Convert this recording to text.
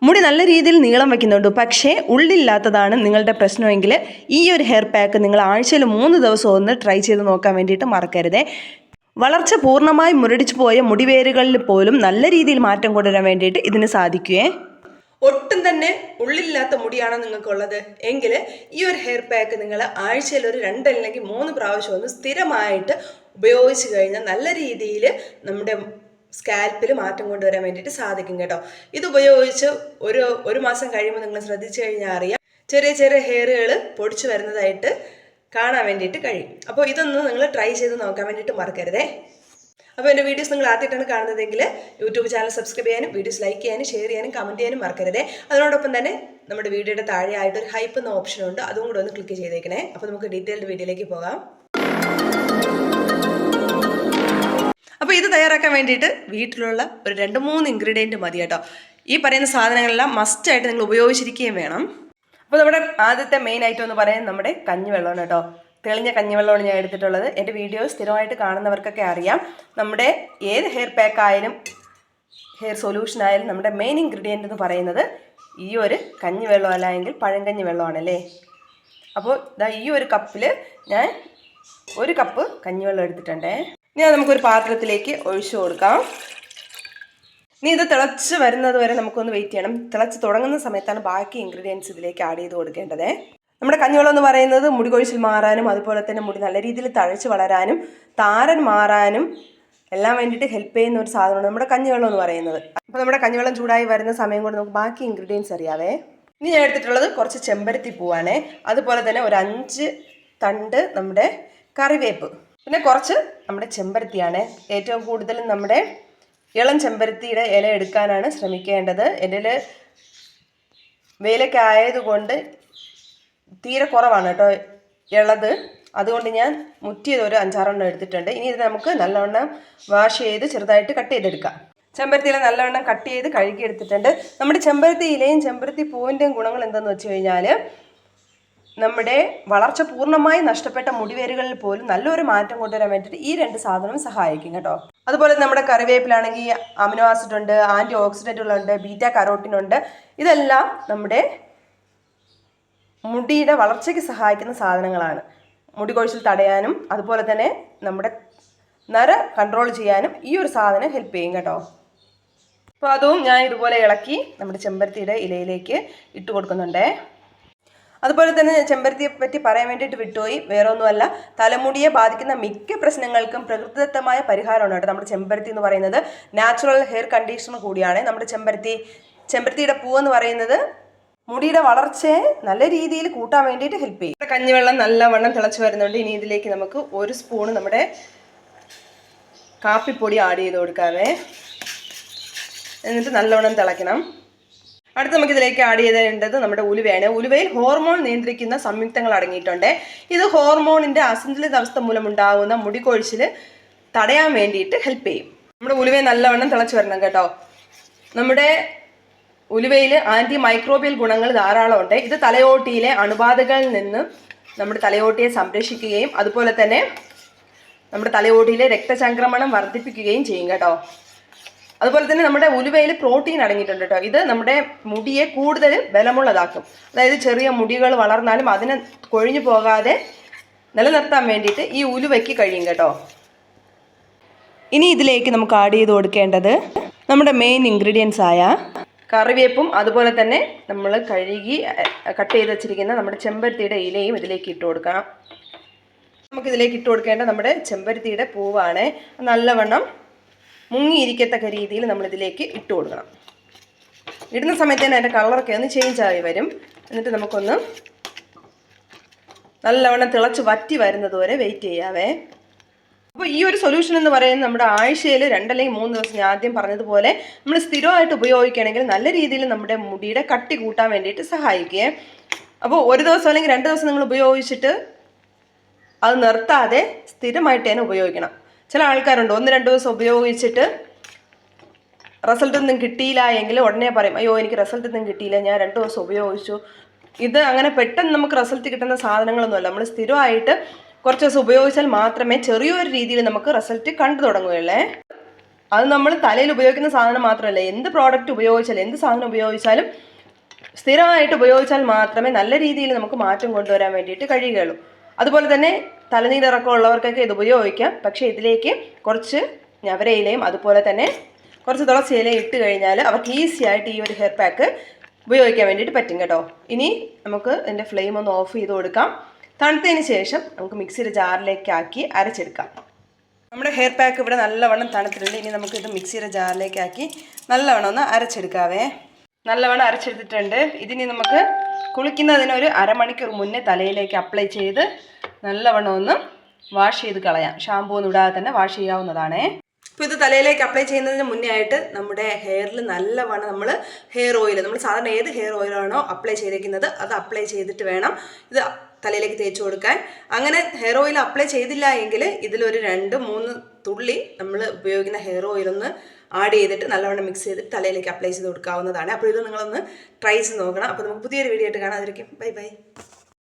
മുടി നല്ല രീതിയിൽ നീളം വയ്ക്കുന്നുണ്ട്, പക്ഷേ ഉള്ളില്ലാത്തതാണ് നിങ്ങളുടെ പ്രശ്നമെങ്കിൽ ഈ ഒരു ഹെയർ പാക്ക് നിങ്ങൾ ആഴ്ചയിൽ 3 ദിവസം ഒന്ന് ട്രൈ ചെയ്ത് നോക്കാൻ വേണ്ടിയിട്ട് മറക്കരുതേ. വളർച്ച പൂർണ്ണമായി മുരടിച്ചു പോയ മുടിവേരുകളിൽ പോലും നല്ല രീതിയിൽ മാറ്റം കൊണ്ടുവരാൻ വേണ്ടിയിട്ട് ഇതിന് സാധിക്കുമേ. ഒട്ടും തന്നെ ഉള്ളില്ലാത്ത മുടിയാണോ നിങ്ങൾക്കുള്ളത് എങ്കിൽ ഈ ഒരു ഹെയർ പാക്ക് നിങ്ങൾ ആഴ്ചയിൽ ഒരു 2 അല്ലെങ്കിൽ 3 പ്രാവശ്യം ഒന്ന് സ്ഥിരമായിട്ട് ഉപയോഗിച്ച് കഴിഞ്ഞാൽ നല്ല രീതിയിൽ നമ്മുടെ സ്കാൽപ്പിൽ മാറ്റം കൊണ്ടുവരാൻ വേണ്ടിയിട്ട് സാധിക്കും കേട്ടോ. ഇത് ഉപയോഗിച്ച് ഒരു മാസം കഴിയുമ്പോൾ നിങ്ങൾ ശ്രദ്ധിച്ചു കഴിഞ്ഞാൽ അറിയാം ചെറിയ ചെറിയ ഹെയറുകൾ പൊടിച്ചു വരുന്നതായിട്ട് കാണാൻ വേണ്ടിയിട്ട് കഴിയും. അപ്പോൾ ഇതൊന്ന് നിങ്ങൾ ട്രൈ ചെയ്ത് നോക്കാൻ വേണ്ടിയിട്ട് മറക്കരുതേ. അപ്പോൾ എൻ്റെ വീഡിയോസ് നിങ്ങൾ ആദ്യമായിട്ടാണ് കാണുന്നതെങ്കിൽ യൂട്യൂബ് ചാനൽ സബ്സ്ക്രൈബ് ചെയ്യാനും വീഡിയോസ് ലൈക്ക് ചെയ്യാനും ഷെയർ ചെയ്യാനും കമൻറ്റ് ചെയ്യാനും മറക്കരുതേ. അതിനോടൊപ്പം തന്നെ നമ്മുടെ വീഡിയോയുടെ താഴെ ആയിട്ട് ഒരു ഹൈപ്പ് എന്ന ഓപ്ഷൻ ഉണ്ട്, അതും കൂടെ ഒന്ന് ക്ലിക്ക് ചെയ്തേക്കണേ. അപ്പോൾ നമുക്ക് ഡീറ്റെയിൽഡ് വീഡിയോയിലേക്ക് പോകാം. അപ്പോൾ ഇത് തയ്യാറാക്കാൻ വേണ്ടിയിട്ട് വീട്ടിലുള്ള ഒരു 2-3 ഇൻഗ്രീഡിയൻറ്റ് മതി കേട്ടോ. ഈ പറയുന്ന സാധനങ്ങളെല്ലാം മസ്റ്റായിട്ട് നിങ്ങൾ ഉപയോഗിച്ചിരിക്കുകയും വേണം. അപ്പോൾ നമ്മുടെ ആദ്യത്തെ മെയിൻ ഐറ്റം എന്ന് പറയുന്നത് നമ്മുടെ കഞ്ഞിവെള്ളമാണ് കേട്ടോ. തെളിഞ്ഞ കഞ്ഞിവെള്ളമാണ് ഞാൻ എടുത്തിട്ടുള്ളത്. എൻ്റെ വീഡിയോ സ്ഥിരമായിട്ട് കാണുന്നവർക്കൊക്കെ അറിയാം. നമ്മുടെ ഏത് ഹെയർ പാക്ക് ആയാലും ഹെയർ സൊല്യൂഷൻ ആയാലും നമ്മുടെ മെയിൻ ഇൻഗ്രീഡിയൻ്റ് എന്ന് പറയുന്നത് ഈ ഒരു കഞ്ഞിവെള്ളം അല്ല എങ്കിൽ പഴങ്കഞ്ഞി വെള്ളമാണല്ലേ. അപ്പോൾ ഇതാ ഈ ഒരു കപ്പിൽ ഞാൻ 1 കപ്പ് കഞ്ഞിവെള്ളം എടുത്തിട്ടുണ്ടേ. ഇനി നമുക്കൊരു പാത്രത്തിലേക്ക് ഒഴിച്ചു കൊടുക്കാം. ഇനി ഇത് തിളച്ച് വരുന്നത് വരെ നമുക്കൊന്ന് വെയിറ്റ് ചെയ്യണം. തിളച്ച് തുടങ്ങുന്ന സമയത്താണ് ബാക്കി ഇൻഗ്രീഡിയൻസ് ഇതിലേക്ക് ആഡ് ചെയ്ത് കൊടുക്കേണ്ടത്. നമ്മുടെ കഞ്ഞിവെള്ളം എന്ന് പറയുന്നത് മുടി കൊഴിച്ചിൽ മാറാനും അതുപോലെ തന്നെ മുടി നല്ല രീതിയിൽ തഴച്ച് വളരാനും താരൻ മാറാനും എല്ലാം വേണ്ടിയിട്ട് ഹെൽപ്പ് ചെയ്യുന്ന ഒരു സാധനമാണ് നമ്മുടെ കഞ്ഞിവെള്ളം എന്ന് പറയുന്നത്. അപ്പോൾ നമ്മുടെ കഞ്ഞിവെള്ളം ചൂടായി വരുന്ന സമയം കൊണ്ട് നമുക്ക് ബാക്കി ഇൻഗ്രീഡിയൻസ് അറിയാവേ. ഇനി ഞാൻ എടുത്തിട്ടുള്ളത് കുറച്ച് ചെമ്പരത്തി പൂവാണ്, അതുപോലെ തന്നെ ഒരു 5 തണ്ട് നമ്മുടെ കറിവേപ്പ്, പിന്നെ കുറച്ച് നമ്മുടെ ചെമ്പരത്തിയാണ്. ഏറ്റവും കൂടുതലും നമ്മുടെ ഇളം ചെമ്പരത്തിയുടെ ഇല എടുക്കാനാണ് ശ്രമിക്കേണ്ടത്. എൻ്റെ വെയിലൊക്കെ ആയതുകൊണ്ട് തീരെ കുറവാണ് കേട്ടോ ഇളത്, അതുകൊണ്ട് ഞാൻ മുറ്റിയത് ഒരു 5-6 എണ്ണം എടുത്തിട്ടുണ്ട്. ഇനി ഇത് നമുക്ക് നല്ലവണ്ണം വാഷ് ചെയ്ത് ചെറുതായിട്ട് കട്ട് ചെയ്തെടുക്കാം. ചെമ്പരത്തി ഇല നല്ലവണ്ണം കട്ട് ചെയ്ത് കഴുകി എടുത്തിട്ടുണ്ട്. നമ്മുടെ ചെമ്പരത്തി ഇലയും ചെമ്പരത്തി പൂവിൻ്റെയും ഗുണങ്ങൾ എന്തെന്ന് വെച്ച് കഴിഞ്ഞാൽ നമ്മുടെ വളർച്ച പൂർണ്ണമായി നഷ്ടപ്പെട്ട മുടിവേരുകളിൽ പോലും നല്ലൊരു മാറ്റം കൊണ്ടുവരാൻ വേണ്ടിയിട്ട് ഈ 2 സാധനവും സഹായിക്കും കേട്ടോ. അതുപോലെ നമ്മുടെ കറിവേപ്പിലാണെങ്കിൽ അമിനോ ആസിഡ് ഉണ്ട്, ആൻറ്റി ഓക്സിഡൻറ്റുകളുണ്ട്, ബീറ്റ കരോട്ടിൻ ഉണ്ട്. ഇതെല്ലാം നമ്മുടെ മുടിയുടെ വളർച്ചയ്ക്ക് സഹായിക്കുന്ന സാധനങ്ങളാണ്. മുടി കൊഴിച്ചിൽ തടയാനും അതുപോലെ തന്നെ നമ്മുടെ നര കൺട്രോൾ ചെയ്യാനും ഈ ഒരു സാധനം ഹെൽപ്പ് ചെയ്യും കേട്ടോ. അപ്പോൾ അതും ഞാൻ ഇതുപോലെ ഇളക്കി നമ്മുടെ ചെമ്പരത്തിയുടെ ഇലയിലേക്ക് ഇട്ട് കൊടുക്കുന്നുണ്ടേ. അതുപോലെ തന്നെ ചെമ്പരത്തിയെ പറ്റി പറയാൻ വേണ്ടിയിട്ട് വിട്ടുപോയി. വേറെ ഒന്നുമല്ല, തലമുടിയെ ബാധിക്കുന്ന മിക്ക പ്രശ്നങ്ങൾക്കും പ്രകൃതിദത്തമായ പരിഹാരമാണ് കേട്ടോ നമ്മുടെ ചെമ്പരത്തി എന്ന് പറയുന്നത്. നാച്ചുറൽ ഹെയർ കണ്ടീഷണർ കൂടിയാണ് നമ്മുടെ ചെമ്പരത്തിയുടെ പൂവെന്ന് പറയുന്നത്. മുടിയുടെ വളർച്ചയെ നല്ല രീതിയിൽ കൂട്ടാൻ വേണ്ടിയിട്ട് ഹെൽപ്പ് ചെയ്യും. കഞ്ഞിവെള്ളം നല്ലവണ്ണം തിളച്ച് വരുന്നുണ്ട്. ഇനി ഇതിലേക്ക് നമുക്ക് 1 സ്പൂൺ നമ്മുടെ കാപ്പിപ്പൊടി ആഡ് ചെയ്ത് കൊടുക്കാവേ. എന്നിട്ട് നല്ലവണ്ണം തിളയ്ക്കണം. അടുത്ത് നമുക്കിതിലേക്ക് ആഡ് ചെയ്തേണ്ടത് നമ്മുടെ ഉലുവയാണ്. ഉലുവയിൽ ഹോർമോൺ നിയന്ത്രിക്കുന്ന സംയുക്തങ്ങൾ അടങ്ങിയിട്ടുണ്ട്. ഇത് ഹോർമോണിൻ്റെ അസന്തുലിതാവസ്ഥ മൂലമുണ്ടാകുന്ന മുടി കൊഴിച്ചിൽ തടയാൻ വേണ്ടിയിട്ട് ഹെൽപ്പ് ചെയ്യും. നമ്മുടെ ഉലുവയെ നല്ലവണ്ണം തിളച്ച് വരണം കേട്ടോ. നമ്മുടെ ഉലുവയിൽ ആൻറ്റി മൈക്രോബിയൽ ഗുണങ്ങൾ ധാരാളം ഉണ്ട്. ഇത് തലയോട്ടിയിലെ അണുബാധകളിൽ നിന്ന് നമ്മുടെ തലയോട്ടിയെ സംരക്ഷിക്കുകയും അതുപോലെ തന്നെ നമ്മുടെ തലയോട്ടിയിലെ രക്തചംക്രമണം വർദ്ധിപ്പിക്കുകയും ചെയ്യും കേട്ടോ. അതുപോലെ തന്നെ നമ്മുടെ ഉലുവയിൽ പ്രോട്ടീൻ അടങ്ങിയിട്ടുണ്ട് കേട്ടോ. ഇത് നമ്മുടെ മുടിയെ കൂടുതൽ ബലമുള്ളതാക്കും. അതായത് ചെറിയ മുടികൾ വളർന്നാലും അതിനെ കൊഴിഞ്ഞു പോകാതെ നിലനിർത്താൻ വേണ്ടിയിട്ട് ഈ ഉലുവയ്ക്ക് കഴിയും കേട്ടോ. ഇനി ഇതിലേക്ക് നമുക്ക് ആഡ് ചെയ്ത് കൊടുക്കേണ്ടത് നമ്മുടെ മെയിൻ ഇൻഗ്രീഡിയൻസ് ആയ കറിവേപ്പും അതുപോലെ തന്നെ നമ്മൾ കഴുകി കട്ട് ചെയ്ത് വെച്ചിരിക്കുന്ന നമ്മുടെ ചെമ്പരത്തിയുടെ ഇലയും ഇതിലേക്ക് ഇട്ട് കൊടുക്കണം. നമുക്കിതിലേക്ക് ഇട്ട് കൊടുക്കേണ്ട നമ്മുടെ ചെമ്പരത്തിയുടെ പൂവാണ്. നല്ലവണ്ണം മുങ്ങിയിരിക്കത്തക്ക രീതിയിൽ നമ്മളിതിലേക്ക് ഇട്ട് കൊടുക്കണം. ഇടുന്ന സമയത്ത് തന്നെ അതിൻ്റെ കളറൊക്കെ ഒന്ന് ചേഞ്ച് ആയി വരും. എന്നിട്ട് നമുക്കൊന്ന് നല്ലവണ്ണം തിളച്ച് വറ്റി വരുന്നത് വരെ വെയിറ്റ് ചെയ്യാവേ. അപ്പോൾ ഈ ഒരു സൊല്യൂഷൻ എന്ന് പറയുന്നത് നമ്മുടെ ആഴ്ചയിൽ 2 അല്ലെങ്കിൽ 3 ദിവസം ഞാൻ ആദ്യം പറഞ്ഞതുപോലെ നമ്മൾ സ്ഥിരമായിട്ട് ഉപയോഗിക്കുകയാണെങ്കിൽ നല്ല രീതിയിൽ നമ്മുടെ മുടിയുടെ കട്ടി കൂട്ടാൻ വേണ്ടിയിട്ട് സഹായിക്കുകയെ. അപ്പോൾ 1 ദിവസം അല്ലെങ്കിൽ 2 ദിവസം നിങ്ങൾ ഉപയോഗിച്ചിട്ട് അത് നിർത്താതെ സ്ഥിരമായിട്ട് തന്നെ ഉപയോഗിക്കണം. ചില ആൾക്കാരുണ്ട് 1-2 ദിവസം ഉപയോഗിച്ചിട്ട് റിസൾട്ടൊന്നും കിട്ടിയില്ല എങ്കിൽ ഉടനെ പറയും, അയ്യോ എനിക്ക് റിസൾട്ടൊന്നും കിട്ടിയില്ല, ഞാൻ 2 ദിവസം ഉപയോഗിച്ചു. ഇത് അങ്ങനെ പെട്ടെന്ന് നമുക്ക് റിസൾട്ട് കിട്ടുന്ന സാധനങ്ങളൊന്നുമല്ല. നമ്മൾ സ്ഥിരമായിട്ട് കുറച്ച് ദിവസം ഉപയോഗിച്ചാൽ മാത്രമേ ചെറിയൊരു രീതിയിൽ നമുക്ക് റിസൾട്ട് കണ്ടു തുടങ്ങുകയുള്ളേ. അത് നമ്മൾ തലയിൽ ഉപയോഗിക്കുന്ന സാധനം മാത്രമല്ല, എന്ത് പ്രോഡക്റ്റ് ഉപയോഗിച്ചാലും എന്ത് സാധനം ഉപയോഗിച്ചാലും സ്ഥിരമായിട്ട് ഉപയോഗിച്ചാൽ മാത്രമേ നല്ല രീതിയിൽ നമുക്ക് മാറ്റം കൊണ്ടുവരാൻ വേണ്ടിയിട്ട് കഴിയുകയുള്ളൂ. അതുപോലെ തന്നെ തലനീരിറക്കം ഉള്ളവർക്കൊക്കെ ഇത് ഉപയോഗിക്കാം. പക്ഷേ ഇതിലേക്ക് കുറച്ച് ഞവരയിലയും അതുപോലെ തന്നെ കുറച്ച് തുളസി ഇലയും ഇട്ട് കഴിഞ്ഞാൽ അവർക്ക് ഈസി ആയിട്ട് ഈ ഒരു ഹെയർ പാക്ക് ഉപയോഗിക്കാൻ വേണ്ടിയിട്ട് പറ്റും കേട്ടോ. ഇനി നമുക്ക് ഇതിൻ്റെ ഫ്ലെയിം ഒന്ന് ഓഫ് ചെയ്ത് കൊടുക്കാം. തണുത്തതിന് ശേഷം നമുക്ക് മിക്സിയുടെ ജാറിലേക്ക് ആക്കി അരച്ചെടുക്കാം. നമ്മുടെ ഹെയർ പാക്ക് ഇവിടെ നല്ലവണ്ണം തണുത്തിട്ടുണ്ട്. ഇനി നമുക്കിത് മിക്സിയുടെ ജാറിലേക്ക് ആക്കി നല്ലവണ്ണം ഒന്ന് അരച്ചെടുക്കാവേ. നല്ലവണ്ണം അരച്ചെടുത്തിട്ടുണ്ട്. ഇതിനി നമുക്ക് കുളിക്കുന്നതിന് ഒരു അരമണിക്കൂർ മുന്നേ തലയിലേക്ക് അപ്ലൈ ചെയ്ത് നല്ലവണ്ണം ഒന്ന് വാഷ് ചെയ്ത് കളയാം. ഷാമ്പൂ ഒന്നും ഇടാതെ തന്നെ വാഷ് ചെയ്യാവുന്നതാണേ. ഇപ്പോൾ ഇത് തലയിലേക്ക് അപ്ലൈ ചെയ്യുന്നതിന് മുന്നേ ആയിട്ട് നമ്മുടെ ഹെയറിൽ നല്ലവണ്ണം നമ്മൾ ഹെയർ ഓയിൽ, നമ്മൾ സാധാരണ ഏത് ഹെയർ ഓയിലാണോ അപ്ലൈ ചെയ്തിരിക്കുന്നത് അത് അപ്ലൈ ചെയ്തിട്ട് വേണം ഇത് തലയിലേക്ക് തേച്ച് കൊടുക്കാൻ. അങ്ങനെ ഹെയർ ഓയിൽ അപ്ലൈ ചെയ്തില്ല എങ്കിൽ ഇതിലൊരു 2-3 തുള്ളി നമ്മൾ ഉപയോഗിക്കുന്ന ഹെയർ ഓയിലൊന്ന് ആഡ് ചെയ്തിട്ട് നല്ലവണ്ണം മിക്സ് ചെയ്തിട്ട് തലയിലേക്ക് അപ്ലൈ ചെയ്ത് കൊടുക്കാവുന്നതാണ്. അപ്പോൾ ഇത് നിങ്ങളൊന്ന് ട്രൈ ചെയ്ത് നോക്കണം. അപ്പോൾ നമുക്ക് പുതിയൊരു വീഡിയോ ആയിട്ട് കാണാതിരിക്കും. Bye bye.